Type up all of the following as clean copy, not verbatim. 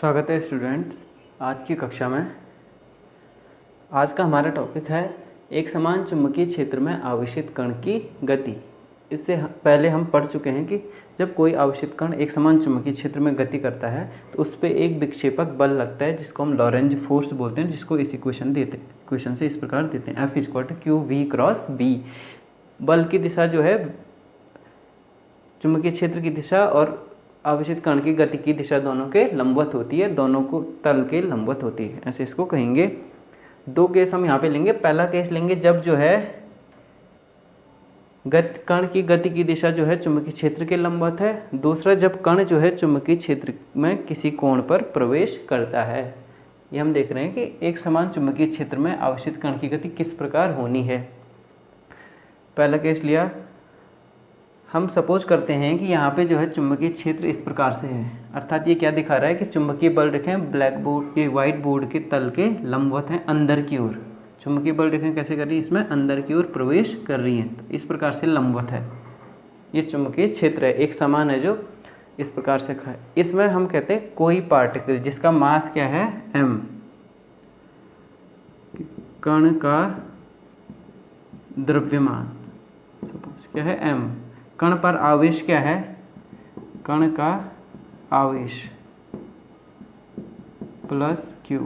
स्वागत है स्टूडेंट्स आज की कक्षा में। आज का हमारा टॉपिक है एक समान चुंबकीय क्षेत्र में आवेशित कण की गति। इससे पहले हम पढ़ चुके हैं कि जब कोई आवेशित कण एक समान चुंबकीय क्षेत्र में गति करता है तो उस पर एक विक्षेपक बल लगता है जिसको हम लॉरेंज फोर्स बोलते हैं, जिसको इस इक्वेशन से इस प्रकार देते हैं F=q_v×b। बल की दिशा जो है चुंबकीय क्षेत्र की दिशा और आवेशित कण की गति की दिशा दोनों के लंबवत होती है, दोनों को तल के लंबवत होती है, ऐसे इसको कहेंगे। दो केस हम यहाँ पे लेंगे। पहला केस लेंगे जब जो है कण की गति की दिशा जो है चुंबकीय क्षेत्र के लंबवत है। दूसरा जब कण जो है चुंबकीय क्षेत्र में किसी कोण पर प्रवेश करता है। ये हम देख रहे हैं कि एक समान चुंबकीय क्षेत्र में आवेशित कण की गति किस प्रकार होनी है। पहला केस लिया। हम सपोज करते हैं कि यहाँ पे जो है चुंबकीय क्षेत्र इस प्रकार से है, अर्थात ये क्या दिखा रहा है कि चुंबकीय बल रेखाएं ब्लैक बोर्ड के व्हाइट बोर्ड के तल के लंबवत हैं अंदर की ओर। चुंबकीय बल रेखाएं कैसे कर रही है, इसमें अंदर की ओर प्रवेश कर रही हैं, तो इस प्रकार से लंबवत है। ये चुंबकीय क्षेत्र है, एक समान है जो इस प्रकार से है। इसमें हम कहते हैं कोई पार्टिकल जिसका मास क्या है m, कण का द्रव्यमान सपोज क्या है m, कण पर आवेश क्या है, कण का आवेश प्लस q,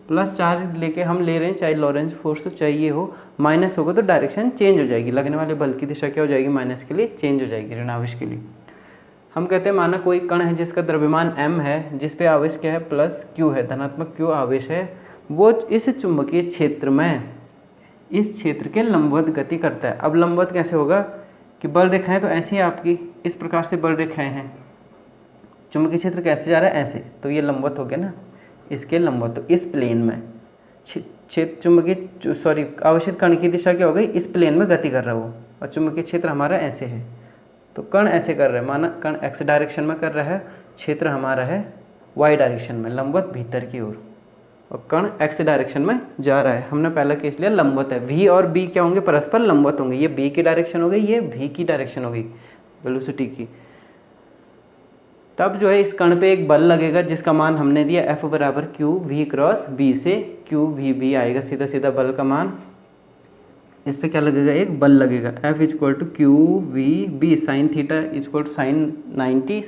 प्लस चार्ज लेके हम ले रहे हैं, चाहे लॉरेंज फोर्स चाहिए हो। माइनस होगा तो डायरेक्शन चेंज हो जाएगी, लगने वाले बल की दिशा क्या हो जाएगी, माइनस के लिए चेंज हो जाएगी, ऋण आवेश के लिए। हम कहते हैं माना कोई कण है जिसका द्रव्यमान m है, जिस पे आवेश क्या है प्लस q है, धनात्मक q आवेश है, वो इस चुंबकीय क्षेत्र में इस क्षेत्र के लंबवत गति करता है। अब लंबवत कैसे होगा कि बल रेखाएं तो ऐसी है आपकी, इस प्रकार से बल रेखाएं हैं, चुंबकीय क्षेत्र कैसे जा रहा है ऐसे, तो ये लंबवत हो गया ना, इसके लंबवत। तो इस प्लेन में आवेशित कण की दिशा क्या हो गई, इस प्लेन में गति कर रहा है वो, और चुंबकीय क्षेत्र हमारा ऐसे है, तो कण ऐसे कर रहा है, माना कण x डायरेक्शन में कर रहा है, क्षेत्र हमारा है y डायरेक्शन में, लंबवत भीतर की ओर, और कण x डायरेक्शन में जा रहा है। हमने पहला केस लिया लंबवत है, v और b क्या होंगे, परस्पर लंबवत होंगे। ये b की डायरेक्शन हो गई, ये v की डायरेक्शन हो गई वेलोसिटी की। तब जो है इस कण पे एक बल लगेगा जिसका मान हमने दिया F=q_v×b से q_v_b आएगा, सीधा सीधा बल का मान। इस पे क्या लगेगा, एक बल लगेगा F=q_v_b sin θ sin 90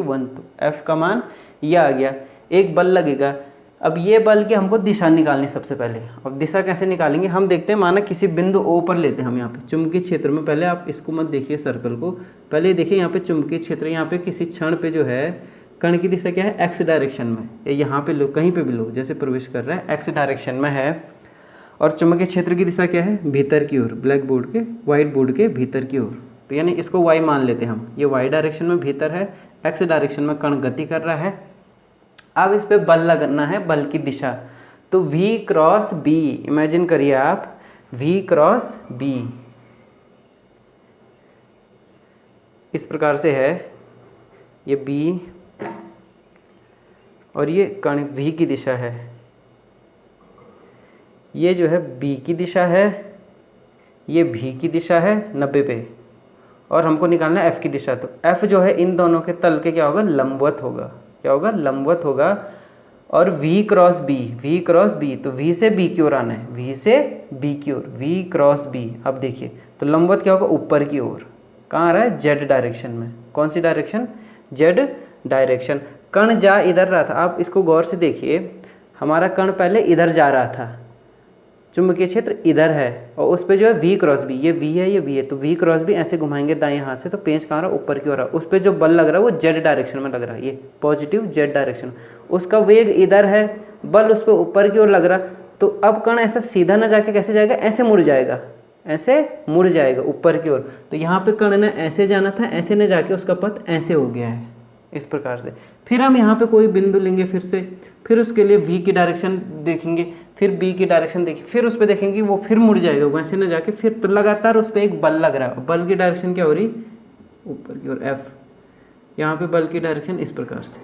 1, तो F का मान यह आ गया, एक बल लगेगा। अब ये बल की हमको दिशा निकालनी सबसे पहले। अब दिशा कैसे निकालेंगे, हम देखते हैं, माना किसी बिंदु O पर लेते हैं हम यहाँ पे चुंबकीय क्षेत्र में। पहले आप इसको मत देखिए सर्कल को, पहले देखिए यहाँ पे चुंबकीय क्षेत्र, यहाँ पे किसी क्षण पे जो है कण की दिशा क्या है, x डायरेक्शन में, यहाँ पे लो, कहीं पे भी लो, जैसे प्रवेश कर रहा है x डायरेक्शन में है, और चुंबकीय क्षेत्र की दिशा क्या है, भीतर की ओर, ब्लैक बोर्ड के व्हाइट बोर्ड के भीतर की ओर। तो यानी इसको y मान लेते हैं हम, ये y डायरेक्शन में भीतर है, x डायरेक्शन में कण गति कर रहा है। अब इस पे बल लगना है, बल की दिशा, तो v×b, इमेजिन करिए आप v×b इस प्रकार से है, ये b और ये कण v की दिशा है, ये जो है b की दिशा है, ये v की दिशा है 90 पे, और हमको निकालना है f की दिशा। तो f जो है इन दोनों के तल के क्या होगा, लंबवत होगा, क्या होगा, लंबवत होगा। और v×b, तो v से b की ओर आना है, v से b की ओर, v×b। अब देखिए तो लंबवत क्या होगा, ऊपर की ओर, कहाँ आ रहा है, z डायरेक्शन में। कौन सी डायरेक्शन, z डायरेक्शन। कण जा इधर रहा था, आप इसको गौर से देखिए, हमारा कण पहले इधर जा रहा था, चुंबकीय क्षेत्र इधर है, और उस पर जो है v×b, ये v है, ये v है, तो v×b ऐसे घुमाएंगे दाएं हाथ से, तो पेंच कहाँ रहा है, ऊपर की ओर है। उस पर जो बल लग रहा है वो z डायरेक्शन में लग रहा है, ये पॉजिटिव z डायरेक्शन, उसका वेग इधर है, बल उस पर ऊपर की ओर लग रहा। तो अब कण ऐसा सीधा ना जाके कैसे जाएगा, ऐसे मुड़ जाएगा, ऐसे मुड़ जाएगा ऊपर की ओर। तो यहाँ पे कण ने ऐसे जाना था, ऐसे न जाके उसका पथ ऐसे हो गया है, इस प्रकार से। फिर हम यहाँ पे कोई बिंदु लेंगे फिर से, फिर उसके लिए v की डायरेक्शन देखेंगे, फिर b की डायरेक्शन देखिए, फिर उस पर देखेंगे वो फिर मुड़ जाएगा वैसे न जाके, फिर तो लगातार उस पर एक बल लग रहा है। बल की डायरेक्शन क्या हो रही, ऊपर की ओर f, यहाँ पे बल की डायरेक्शन इस प्रकार से,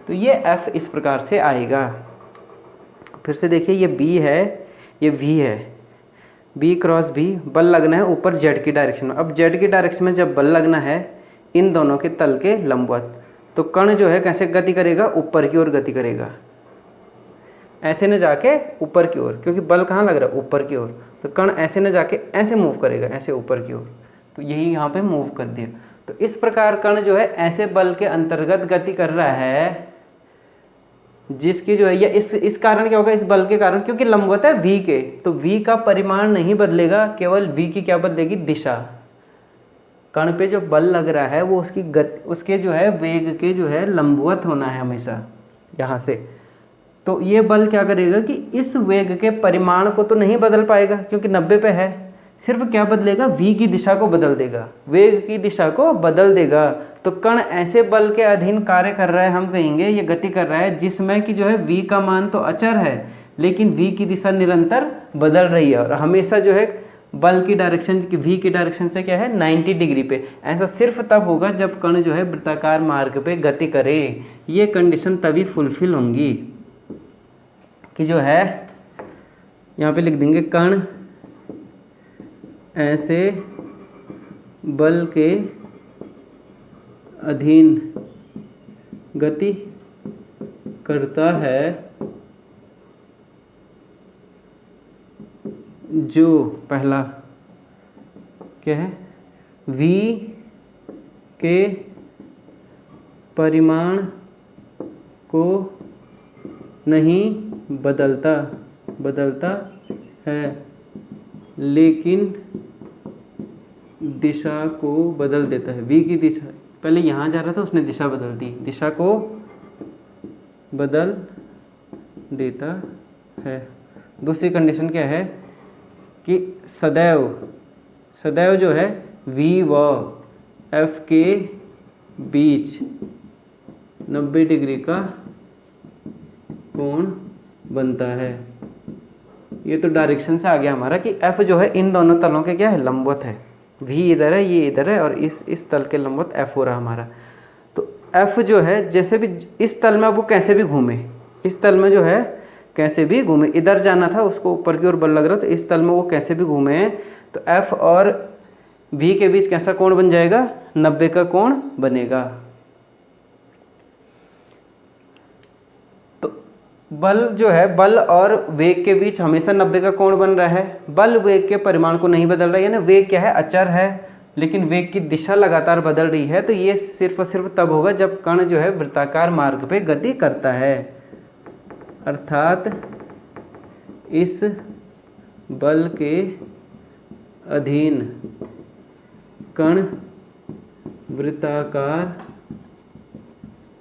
तो ये f इस प्रकार से आएगा। फिर से देखिए ये b है, ये v है, b×b बल लगना है ऊपर z की डायरेक्शन में। अब z की डायरेक्शन में जब बल लगना है इन दोनों के तल के लंबवत, तो कण जो है कैसे गति करेगा, ऊपर की ओर गति करेगा, ऐसे न जाके ऊपर की ओर, क्योंकि बल कहाँ लग रहा है, ऊपर की ओर। तो कण ऐसे न जाके ऐसे मूव करेगा, ऐसे ऊपर की ओर, तो यही यहाँ पे मूव कर दिया। तो इस प्रकार कण जो है ऐसे बल के अंतर्गत गति कर रहा है जिसकी जो है, या इस कारण क्या होगा, इस बल के कारण, क्योंकि लंबवत है v के, तो v का परिमाण नहीं बदलेगा, केवल v की क्या बदलेगी, दिशा। कण पे जो बल लग रहा है वो उसकी उसके जो है वेग के जो है लंबवत होना है हमेशा यहाँ से। तो ये बल क्या करेगा कि इस वेग के परिमाण को तो नहीं बदल पाएगा क्योंकि 90 पे है, सिर्फ क्या बदलेगा, v की दिशा को बदल देगा, वेग की दिशा को बदल देगा। तो कण ऐसे बल के अधीन कार्य कर रहा है, हम कहेंगे ये गति कर रहा है जिसमें कि जो है v का मान तो अचर है लेकिन v की दिशा निरंतर बदल रही है, और हमेशा जो है बल की डायरेक्शन की v की डायरेक्शन से क्या है 90 डिग्री पे। ऐसा सिर्फ तब होगा जब कण जो है वृत्ताकार मार्ग पे गति करे। ये कंडीशन तभी फुलफिल होंगी कि जो है, यहाँ पे लिख देंगे कण ऐसे बल के अधीन गति करता है जो पहला क्या है, v के परिमाण को नहीं बदलता है लेकिन दिशा को बदल देता है। v की दिशा, पहले यहाँ जा रहा था उसने दिशा बदल दी, दिशा को बदल देता है। दूसरी कंडीशन क्या है कि सदैव जो है v व f के बीच 90 डिग्री का कोण बनता है। ये तो डायरेक्शन से आ गया हमारा कि f जो है इन दोनों तलों के क्या है, लंबवत है। v इधर है, ये इधर है, और इस तल के लंबवत f हो रहा हमारा। तो f जो है जैसे भी इस तल में वो कैसे भी घूमे, इस तल में जो है कैसे भी घूमे, इधर जाना था उसको ऊपर की ओर बल लग रहा, तो इस तल में वो कैसे भी घूमे, तो f और v के बीच कैसा कोण बन जाएगा, 90 का कोण बनेगा। तो बल जो है, बल और वेग के बीच हमेशा 90 का कोण बन रहा है। बल वेग के परिमाण को नहीं बदल रहा है, यानी वेग क्या है, अचर है, लेकिन वेग की दिशा लगातार बदल रही है। तो ये सिर्फ और सिर्फ तब होगा जब कण जो है वृत्ताकार मार्ग पे गति करता है, अर्थात इस बल के अधीन कण वृत्ताकार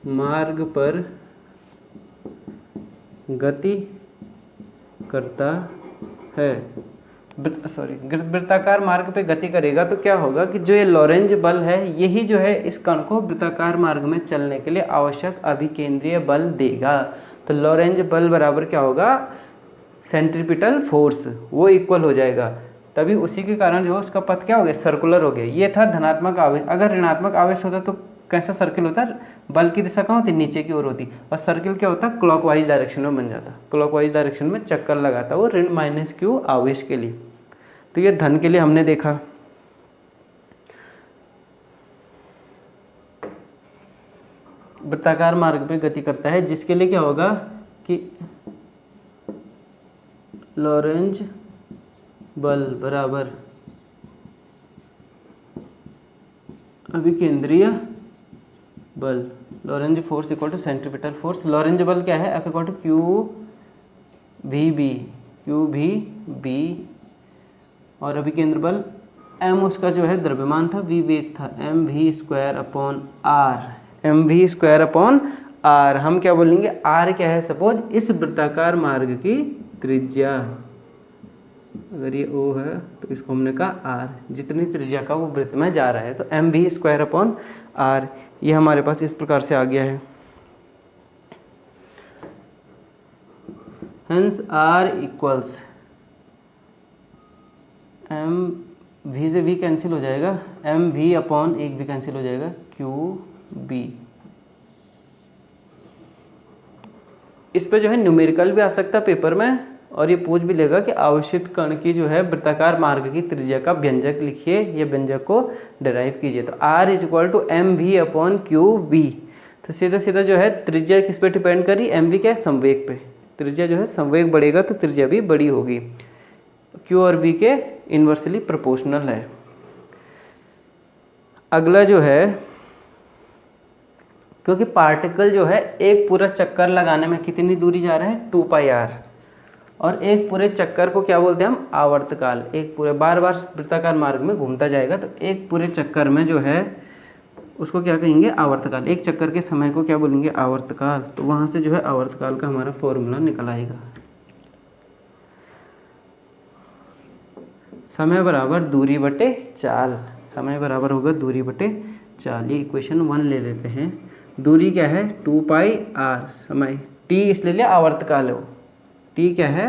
मार्ग पर गति करता है। वृत्ताकार मार्ग पे गति करेगा तो क्या होगा कि जो ये लॉरेंज बल है, यही जो है इस कण को वृत्ताकार मार्ग में चलने के लिए आवश्यक अभिकेंद्रीय बल देगा। तो लॉरेंज बल बराबर क्या होगा, सेंट्रीपिटल फोर्स, वो इक्वल हो जाएगा। तभी उसी के कारण जो उसका पथ क्या हो गया, सर्कुलर हो गया। ये था धनात्मक आवेश। अगर ऋणात्मक आवेश होता तो कैसा सर्किल होता, बल की दिशा कहाँ होती, नीचे की ओर होती, और सर्किल क्या होता, क्लॉकवाइज डायरेक्शन में बन जाता, क्लॉकवाइज डायरेक्शन में चक्कर लगाता वो ऋण माइनस क्यू आवेश के लिए। तो ये धन के लिए हमने देखा। वृत्ताकार मार्ग पे गति करता है, जिसके लिए क्या होगा कि लॉरेंज बल बराबर अभिकेंद्रीय बल, Lorentz force equal to centripetal force. Lorentz बल क्या है, F equal to q v B, और अभिकेंद्र बल m उसका जो है द्रव्यमान था, v वेग था, mv स्क्वायर अपॉन r। हम क्या बोलेंगे, r क्या है, सपोज इस वृत्ताकार मार्ग की त्रिज्या, अगर ये O है तो इसको हमने कहा r, जितनी त्रिज्या का वो वृत्त में जा रहा है, तो mv स्क्वायर अपॉन r। ये हमारे पास इस प्रकार से आ गया है। हेंस r इक्वल्स v से v कैंसिल हो जाएगा, mv अपॉन एक v कैंसिल हो जाएगा, qb। इस पे जो है न्यूमेरिकल भी आ सकता है पेपर में, और ये पूछ भी लेगा कि आवेशित कण की जो है वृत्ताकार मार्ग की त्रिज्या का व्यंजक लिखिए, ये व्यंजक को डिराइव कीजिए। तो r is equal to mv upon q B. तो तो सीधा सीधा जो है त्रिज्या किस पे डिपेंड करी, एम वी क्या है, संवेग पे। त्रिज्या जो है संवेग बढ़ेगा तो त्रिज्या भी बड़ी होगी। क्यू और वी के इन्वर्सली प्रोपोर्शनल है। अगला जो है, क्योंकि पार्टिकल जो है एक पूरा चक्कर लगाने में कितनी दूरी जा रहा है, 2 पाई आर, और एक पूरे चक्कर को क्या बोलते हैं हम, आवर्तकाल। एक पूरे बार बार वृत्ताकार मार्ग में घूमता जाएगा तो एक पूरे चक्कर में जो है उसको क्या कहेंगे, आवर्तकाल। एक चक्कर के समय को क्या बोलेंगे, आवर्तकाल। तो वहाँ से जो है आवर्तकाल का हमारा फॉर्मूला निकल आएगा। समय बराबर दूरी बटे चाल। समय बराबर होगा दूरी बटे चाल। ये इक्वेशन 1 ले लेते हैं। दूरी क्या है, 2 पाई आर। समय टी इसलिए लिया, आवर्तकाल है वो। टी क्या है,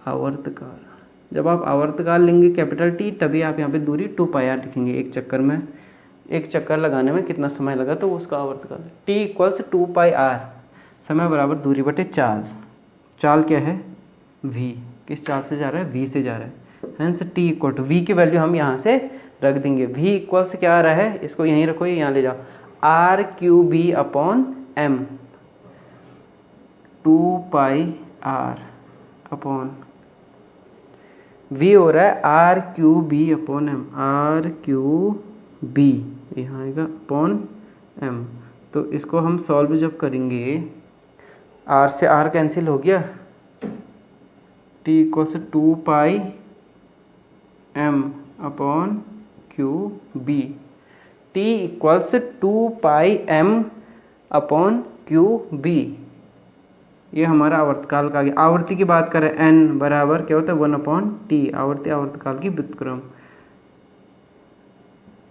आवर्तकाल। जब आप आवर्तकाल लेंगे कैपिटल टी, तभी आप यहाँ पे दूरी 2 पाई आर लिखेंगे। एक चक्कर में, एक चक्कर लगाने में कितना समय लगा तो उसका आवर्तकाल। T equals 2 pi r. समय बराबर दूरी बटे चाल। चाल क्या है, वी। किस चाल से जा रहा है, वी से जा रहा है। Hence T equal to, V की वैल्यू हम यहाँ से रख देंगे। वी इक्वल से क्या आ रहा है, इसको यहीं रखो, यहाँ ले जाओ, R q B upon M. 2 pi R upon V हो रहा है R q B upon M. R q B यहाँ आएगा अपॉन एम। तो इसको हम सॉल्व जब करेंगे, आर से आर कैंसिल हो गया, टी इक्वल से 2 pi m upon q B. T equals 2 pi m upon q B. ये हमारा आवर्तकाल का आ गया। आवर्ती की बात करें, एन बराबर क्या होता है, 1 अपॉन टी। आवर्ती आवर्तकाल की व्युत्क्रम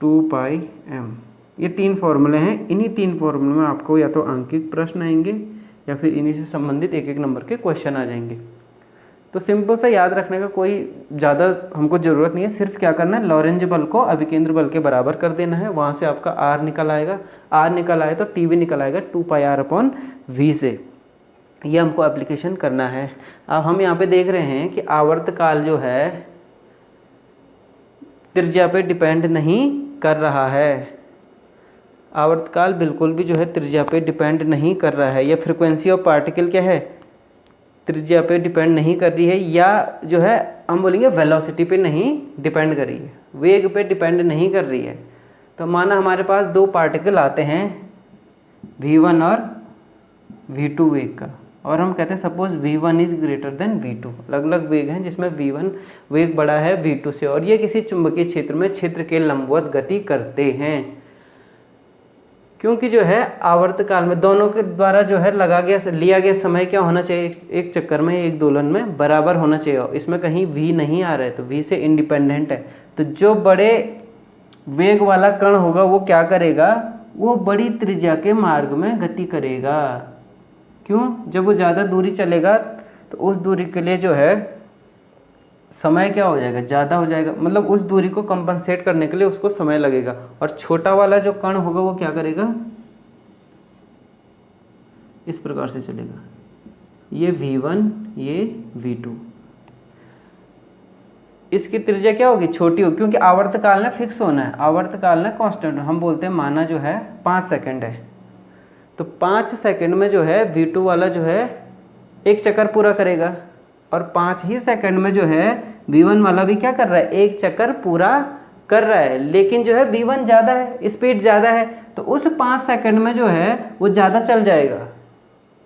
2 पाई एम। ये 3 फॉर्मूले हैं। इन्हीं 3 फॉर्मूले में आपको या तो अंकित प्रश्न आएंगे या फिर इन्हीं से संबंधित एक एक नंबर के क्वेश्चन आ जाएंगे। तो सिंपल सा याद रखने का कोई ज़्यादा हमको ज़रूरत नहीं है। सिर्फ क्या करना है, लॉरेंज बल को अभिकेंद्र बल के बराबर कर देना है। वहाँ से आपका आर निकल आएगा। आर निकल आए तो टी भी निकल आएगा 2 पाई आर अपॉन वी से। ये हमको एप्लीकेशन करना है। अब हम यहाँ पे देख रहे हैं कि आवर्तकाल जो है त्रिज्या पे डिपेंड नहीं कर रहा है। आवर्तकाल बिल्कुल भी जो है त्रिज्या पे डिपेंड नहीं कर रहा है। या फ्रीक्वेंसी ऑफ पार्टिकल क्या है, त्रिज्या पे डिपेंड नहीं कर रही है, या जो है हम बोलेंगे वेलोसिटी पे नहीं डिपेंड कर रही है, वेग पे डिपेंड नहीं कर रही है। तो माना हमारे पास 2 पार्टिकल आते हैं v1 और v2 वेग का, और हम कहते हैं suppose v1 is greater than v2। अलग अलग वेग हैं जिसमें v1 वेग बड़ा है v2 से, और ये किसी चुंबकीय क्षेत्र में क्षेत्र के लंबवत गति करते हैं। क्योंकि जो है आवर्तकाल में दोनों के द्वारा जो है लिया गया समय क्या होना चाहिए, एक चक्कर में, एक दोलन में बराबर होना चाहिए। इसमें कहीं v नहीं आ रहा है तो v से इंडिपेंडेंट है। तो जो बड़े वेग वाला कण होगा वो क्या करेगा, वो बड़ी त्रिज्या के मार्ग में गति करेगा। क्यों, जब वो ज़्यादा दूरी चलेगा तो उस दूरी के लिए जो है समय क्या हो जाएगा, ज़्यादा हो जाएगा। मतलब उस दूरी को कंपनसेट करने के लिए उसको समय लगेगा। और छोटा वाला जो कण होगा वो क्या करेगा, इस प्रकार से चलेगा। ये v1, ये v2। इसकी त्रिज्या क्या होगी, छोटी होगी, क्योंकि आवर्तकाल ने फिक्स होना है, आवर्तकाल ने कांस्टेंट। हम बोलते हैं माना जो है 5 सेकंड है, तो 5 सेकंड में जो है v2 वाला जो है एक चक्कर पूरा करेगा, और 5 ही सेकंड में जो है v1 वाला भी क्या कर रहा है, एक चक्कर पूरा कर रहा है। लेकिन जो है v1 ज़्यादा है, स्पीड ज़्यादा है, तो उस 5 सेकंड में जो है वो ज़्यादा चल जाएगा।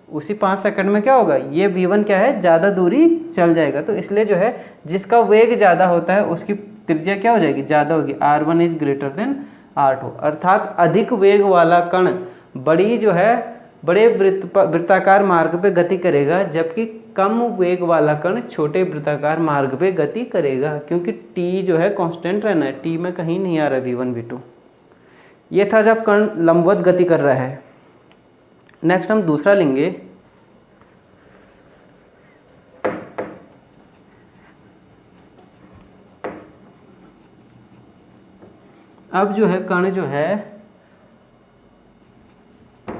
उसी 5 सेकंड में क्या होगा, ये v1 क्या है, ज़्यादा दूरी चल जाएगा। तो इसलिए जो है जिसका वेग ज़्यादा होता है उसकी त्रिज्या क्या हो जाएगी, ज़्यादा होगी। r1 is greater than r2। अर्थात अधिक वेग वाला कण बड़ी जो है बड़े वृत्ताकार मार्ग पे गति करेगा, जबकि कम वेग वाला कण छोटे वृत्ताकार मार्ग पे गति करेगा। क्योंकि t जो है कांस्टेंट रहना है, t में कहीं नहीं आ रहा v1 v2। ये था जब कण लंबवत गति कर रहा है। नेक्स्ट हम दूसरा लेंगे, अब जो है कण जो है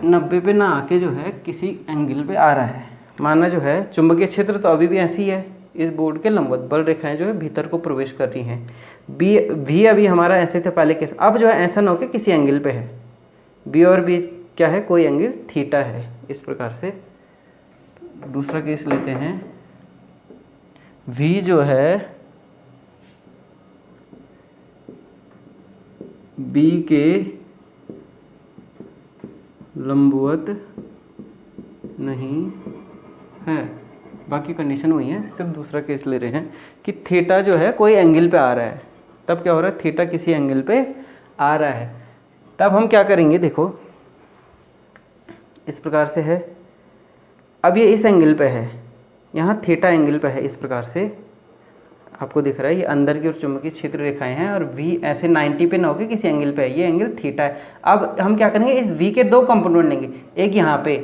90 पे ना आके जो है किसी एंगल पे आ रहा है। माना जो है चुंबकीय क्षेत्र तो अभी भी ऐसी है, इस बोर्ड के लंबवत बल रेखाएं जो है भीतर को प्रवेश कर रही हैं। भी अभी हमारा ऐसे थे पहले के, अब जो है ऐसा ना हो कि किसी एंगल पे है, बी और बी क्या है, कोई एंगल थीटा है। इस प्रकार से दूसरा केस लेते हैं, v जो है b के लंबवत नहीं है, बाकी कंडीशन वही है, सिर्फ दूसरा केस ले रहे हैं कि थीटा जो है कोई एंगल पे आ रहा है। तब क्या हो रहा है, थीटा किसी एंगल पे आ रहा है। तब हम क्या करेंगे, देखो इस प्रकार से है, अब ये इस एंगल पे है, यहाँ थीटा एंगल पे है। इस प्रकार से आपको दिख रहा है, ये अंदर की ओर चुंबकीय क्षेत्र रेखाएं हैं और v ऐसे 90 पे ना होकर किसी एंगल पे है, ये एंगल थीटा है। अब हम क्या करेंगे, इस v के दो कंपोनेंट लेंगे, एक यहाँ पे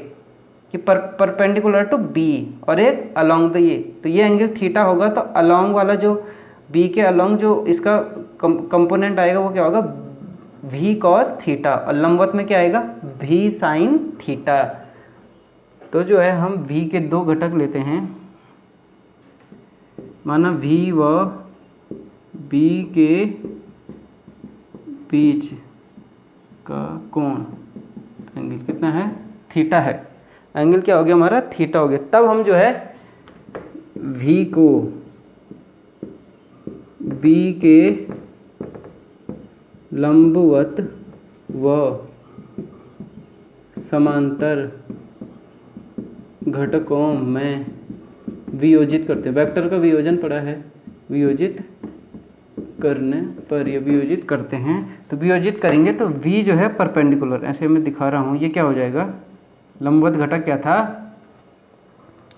कि परपेंडिकुलर टू b और एक अलोंग द ये, तो ये एंगल थीटा होगा। तो अलोंग वाला जो b के अलोंग जो इसका कंपोनेंट आएगा वो क्या होगा, v cos थीटा, और लंबवत में क्या आएगा, v sin थीटा। तो जो है हम v के दो घटक लेते हैं, माना v व b के बीच का कोण एंगल कितना है, थीटा है। एंगल क्या हो गया हमारा, थीटा हो गया। तब हम जो है v को b के लंबवत व समांतर घटकों में वियोजित करते हैं। वेक्टर का वियोजन पड़ा है, वियोजित करने पर ये वियोजित करते हैं। तो वियोजित करेंगे तो v जो है परपेंडिकुलर, ऐसे मैं दिखा रहा हूँ, ये क्या हो जाएगा, लंबवत घटक क्या था,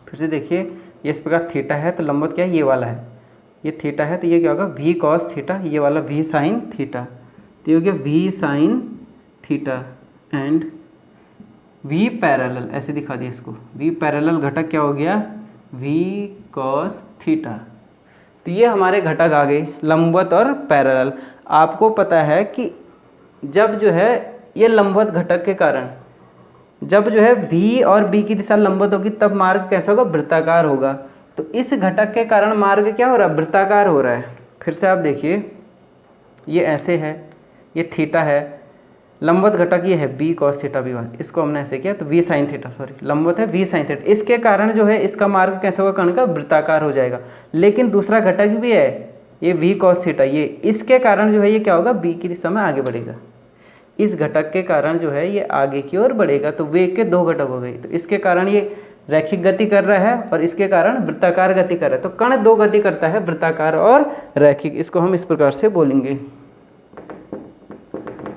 फिर से देखिए, ये इस प्रकार थीटा है तो लंबवत क्या है, ये वाला है, ये थीटा है तो ये क्या होगा, v cos थीटा, ये वाला v sin थीटा, तो ये हो गया v sin theta and v parallel, ऐसे दिखा दिया इसको, v पैरेलल घटक क्या हो गया, v cos थीटा। तो ये हमारे घटक आ गए लंबवत और पैरेलल। आपको पता है कि जब जो है ये लंबवत घटक के कारण, जब जो है v और b की दिशा लंबवत होगी तब मार्ग कैसा होगा, वृत्ताकार होगा। तो इस घटक के कारण मार्ग क्या हो रहा है, वृत्ताकार हो रहा है। फिर से आप देखिए, ये ऐसे है, ये थीटा है, लंबवत घटक ये है b cos थीटा v1, इसको हमने ऐसे किया तो v sin थीटा, सॉरी लंबवत है v sin थीटा, इसके कारण जो है इसका मार्ग कैसा होगा, कर्ण का वृत्ताकार हो जाएगा। लेकिन दूसरा घटक भी है ये v cos थीटा, ये इसके कारण जो है ये क्या होगा, b की दिशा में आगे बढ़ेगा। इस घटक के कारण जो है ये आगे की ओर बढ़ेगा, तो वेग के दो घटक हो गए। तो इसके कारण ये रैखिक गति कर रहा है और इसके कारण वृत्ताकार गति कर रहा है। तो कण दो गति करता है, वृत्ताकार और रैखिक। इसको हम इस प्रकार से बोलेंगे,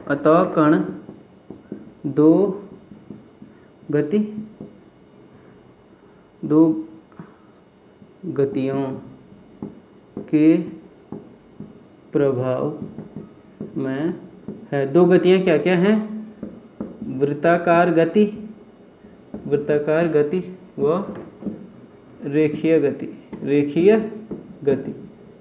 अतः कण दो गतियों के प्रभाव में है। दो गतियां क्या क्या हैं, वृत्ताकार गति व रेखीय गति।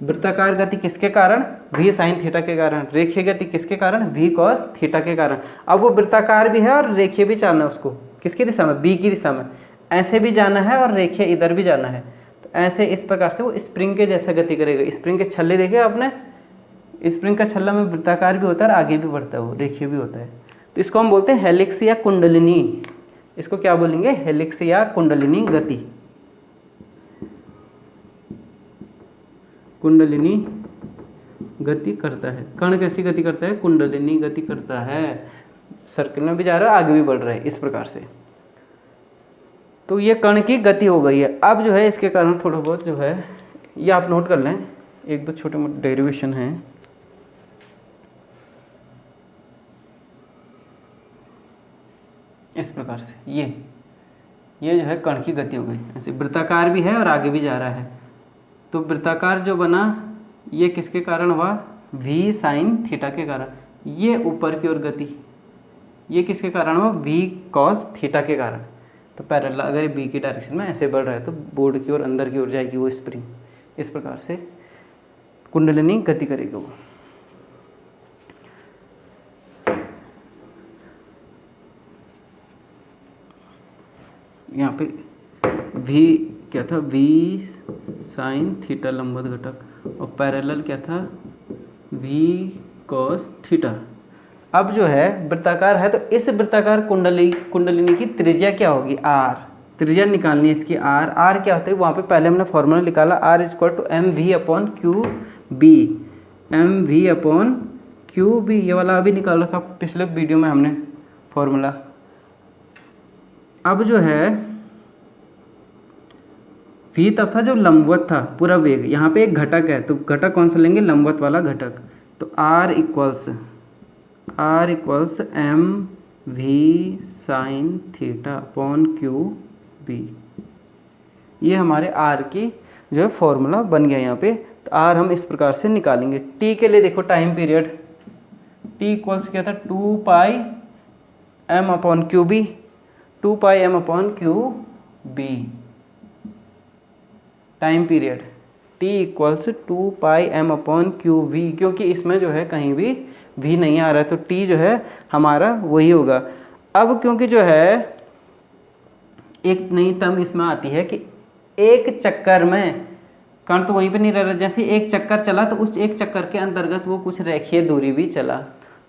वृत्ताकार गति किसके कारण, v sin थीटा के कारण। रेखीय गति किसके कारण, v cos थीटा के कारण। अब वो वृत्ताकार भी है और रेखीय भी जाना है उसको, किसकी दिशा में, b की दिशा में, ऐसे भी जाना है और रेखीय इधर भी जाना है। तो ऐसे इस प्रकार से वो स्प्रिंग के जैसा गति करेगा। स्प्रिंग के छल्ले देखे आपने, स्प्रिंग का छल्ला में वृत्ताकार भी होता है और आगे भी बढ़ता है, वो रेखीय भी होता है। तो इसको हम बोलते हैं हेलिक्स या कुंडलिनी। इसको क्या बोलेंगे, हेलिक्स या कुंडलिनी गति। कुंडलिनी गति करता है, कण कैसी गति करता है, कुंडलिनी गति करता है। सर्कल में भी जा रहा है, आगे भी बढ़ रहा है, इस प्रकार से। तो ये कण की गति हो गई है। अब जो है इसके कारण थोड़ा बहुत जो है ये आप नोट कर लें, एक दो छोटे मोटे डेरिवेशन हैं। इस प्रकार से ये जो है कण की गति हो गई, ऐसे वृत्ताकार भी है और आगे भी जा रहा है। तो वृत्ताकार जो बना ये किसके कारण हुआ, v sin थीटा के कारण। ये ऊपर की ओर गति ये किसके कारण हुआ, v cos थीटा के कारण। तो पैरेलल अगर b की डायरेक्शन में ऐसे बढ़ रहा है तो बोर्ड की ओर अंदर की ओर जाएगी वो स्प्रिंग। इस प्रकार से कुंडलिनी गति करेगी वो। यहाँ पे v क्या था, v sin थीटा लंबवत घटक, और पैरेलल क्या था, v cos थीटा। अब जो है वृत्ताकार है, तो इस वृत्ताकार कुंडलिनी की त्रिज्या क्या होगी, आर। त्रिज्या निकालनी है इसकी, आर। आर क्या होता है, वहाँ पे पहले हमने फॉर्मूला निकाला, R equal to M V upon q B. M V upon q B, ये वाला अभी निकाला था पिछले वीडियो में हमने फॉर्मूला। अब जो है v तब था जब लंबवत था पूरा वेग, यहाँ पे एक घटक है, तो घटक कौन सा लेंगे, लंबवत वाला घटक। तो r equals M V sine theta upon q B. ये हमारे r की जो है फॉर्मूला बन गया यहाँ पे। तो r हम इस प्रकार से निकालेंगे। t के लिए देखो टाइम पीरियड, t इक्वल्स क्या था, 2 pi m upon q B, 2 pi m upon q B. Time period t equals 2 pi m upon q V, क्योंकि इसमें जो है कहीं भी v नहीं आ रहा है, तो t जो है हमारा वही होगा। अब क्योंकि जो है एक नई टर्म इसमें आती है कि एक चक्कर में कण तो वहीं पे नहीं रह रहा, जैसे एक चक्कर चला तो उस एक चक्कर के अंतर्गत वो कुछ रेखीय दूरी भी चला।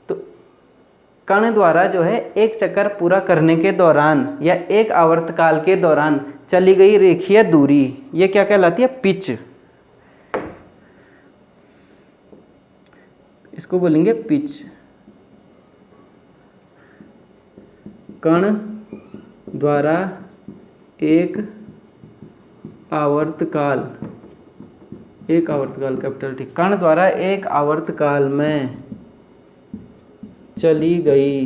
तो कण द्वारा जो है एक चक्कर पूरा करने के दौरान या एक आवर्तकाल के दौरान चली गई रेखीय दूरी, ये क्या कहलाती है, पिच। इसको बोलेंगे पिच। कण द्वारा एक आवर्तकाल कैपिटल टी, कण द्वारा एक आवर्तकाल में चली गई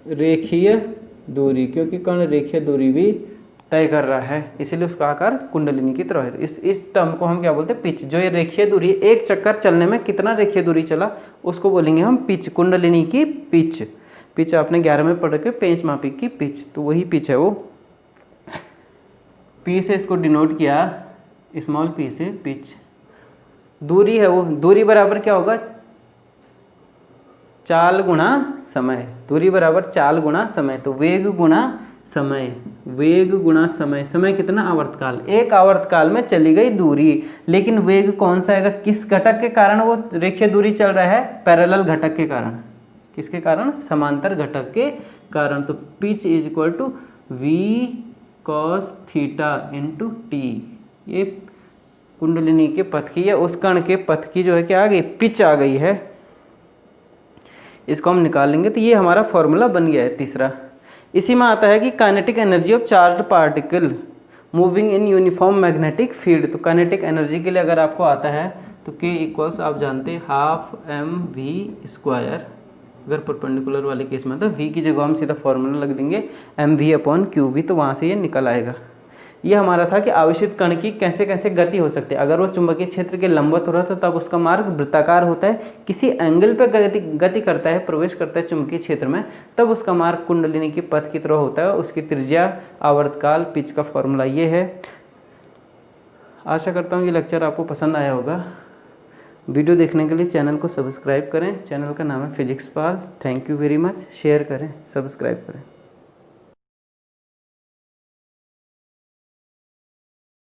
रेखीय दूरी, क्योंकि कण रेखीय दूरी भी तय कर रहा है, इसीलिए उसका आकार कुंडलिनी की तरह है। इस टर्म को हम क्या बोलते हैं, पिच। जो ये रेखीय दूरी, एक चक्कर चलने में कितना रेखीय दूरी चला, उसको बोलेंगे हम पिच, कुंडलिनी की पिच। पिच आपने 11 में पढ़ के पेंच मापी की पिच, तो वही पिच है वो। पी से इसको डिनोट किया, स्मॉल पी से पिच। दूरी है वो, दूरी बराबर क्या होगा, चाल गुणा समय। दूरी बराबर चाल गुणा समय, तो वेग गुणा समय, वेग गुणा समय। समय कितना, आवर्तकाल। एक आवर्तकाल में चली गई दूरी, लेकिन वेग कौन सा आएगा, किस घटक के कारण वो रेखीय दूरी चल रहा है, पैरेलल घटक के कारण। किसके कारण, समांतर घटक के कारण। तो pitch is equal to V cos theta into T. ये कुंडलिनी के पथ की या उस कण के पथ की जो है क्या आ गई, पिच आ गई है। इसको हम निकाल लेंगे, तो ये हमारा फॉर्मूला बन गया है तीसरा। इसी में आता है कि kinetic energy of charged particle moving in uniform magnetic field. तो काइनेटिक एनर्जी के लिए अगर आपको आता है तो K इक्वल्स आप जानते हैं हाफ एम वी स्क्वायर। अगर परपेंडिकुलर वाले केस में तो V की जगह हम सीधा फॉर्मूला लग देंगे M V upon q B, तो वहाँ से ये निकल आएगा। ये हमारा था कि आवेशित कण की कैसे कैसे गति हो सकती है। अगर वो चुंबकीय क्षेत्र के लंबवत हो रहा था तब उसका मार्ग वृत्ताकार होता है, किसी एंगल पर गति करता है, प्रवेश करता है चुंबकीय क्षेत्र में, तब उसका मार्ग कुंडलिनी की पथ की तरह होता है। उसकी त्रिज्या, आवर्तकाल, पिच का फॉर्मूला ये है। आशा करता हूँ ये लेक्चर आपको पसंद आया होगा। वीडियो देखने के लिए चैनल को सब्सक्राइब करें। चैनल का नाम है physics Pal. Thank you very much. Share करें, सब्सक्राइब करें।